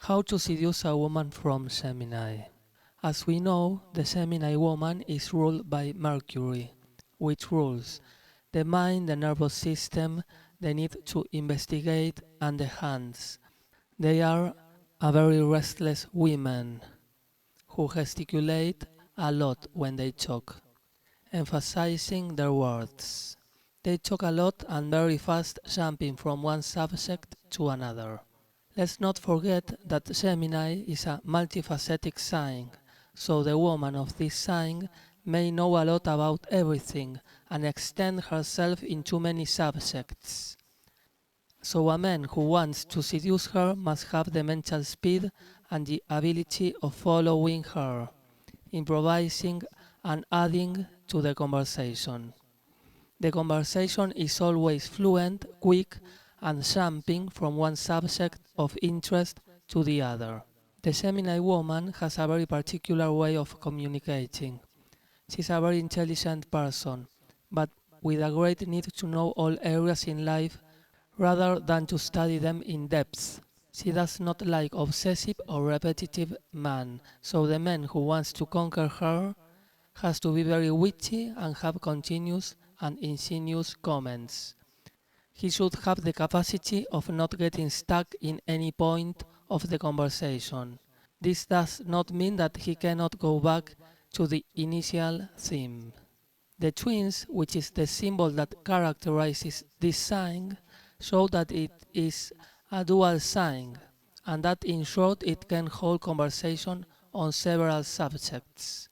How to seduce a woman from Gemini. As we know, the Gemini woman is ruled by Mercury, which rules the mind, the nervous system, the need to investigate, and the hands. They are a very restless women who gesticulate a lot when they talk, emphasizing their words. They talk a lot and very fast, jumping from one subject to another. Let's not forget that Gemini is a multifaceted sign, so the woman of this sign may know a lot about everything and extend herself in too many subjects. So a man who wants to seduce her must have the mental speed and the ability of following her, improvising and adding to the conversation. The conversation is always fluent, quick, and jumping from one subject of interest to the other. The Gemini woman has a very particular way of communicating. She's a very intelligent person, but with a great need to know all areas in life rather than to study them in depth. She does not like obsessive or repetitive men, so the man who wants to conquer her has to be very witty and have continuous and insinuous comments. He should have the capacity of not getting stuck in any point of the conversation. This does not mean that he cannot go back to the initial theme. The twins, which is the symbol that characterizes this sign, show that it is a dual sign, and that in short it can hold conversation on several subjects.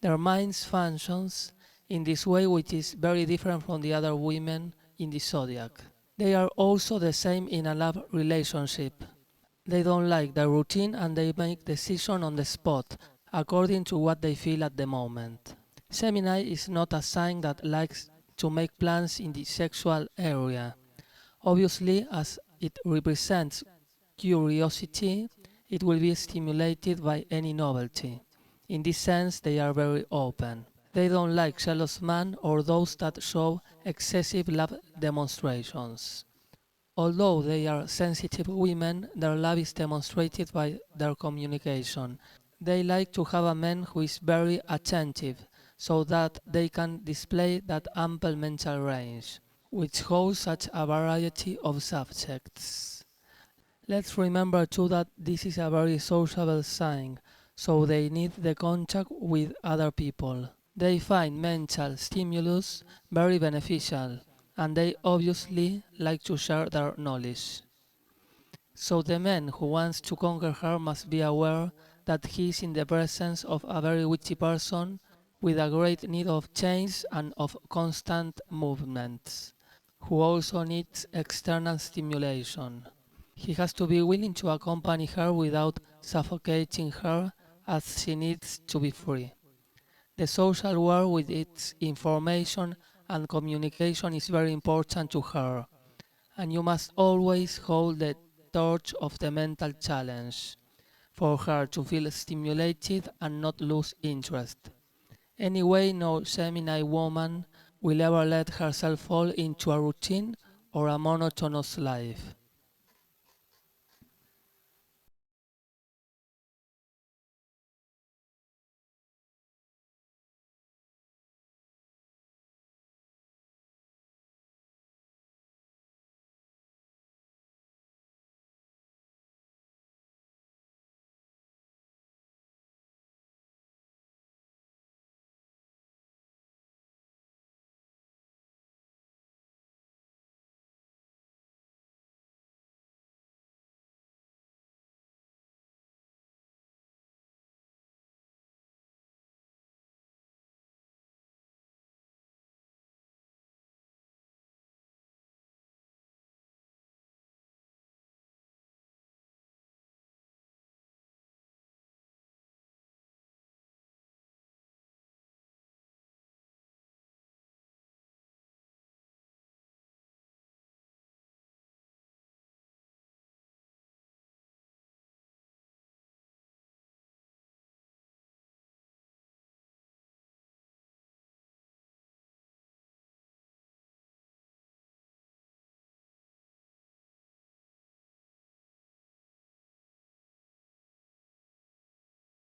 Their minds functions in this way, which is very different from the other women in the zodiac. They are also the same in a love relationship. They don't like the routine and they make decisions on the spot, according to what they feel at the moment. Gemini is not a sign that likes to make plans in the sexual area. Obviously, as it represents curiosity, it will be stimulated by any novelty. In this sense, they are very open. They don't like jealous men or those that show excessive love demonstrations. Although they are sensitive women, their love is demonstrated by their communication. They like to have a man who is very attentive, so that they can display that ample mental range, which holds such a variety of subjects. Let's remember too that this is a very sociable sign, so they need the contact with other people. They find mental stimulus very beneficial, and they obviously like to share their knowledge. So the man who wants to conquer her must be aware that he is in the presence of a very witty person with a great need of change and of constant movements, who also needs external stimulation. He has to be willing to accompany her without suffocating her, as she needs to be free. The social world with its information and communication is very important to her, and you must always hold the torch of the mental challenge for her to feel stimulated and not lose interest. Anyway, no Gemini woman will ever let herself fall into a routine or a monotonous life.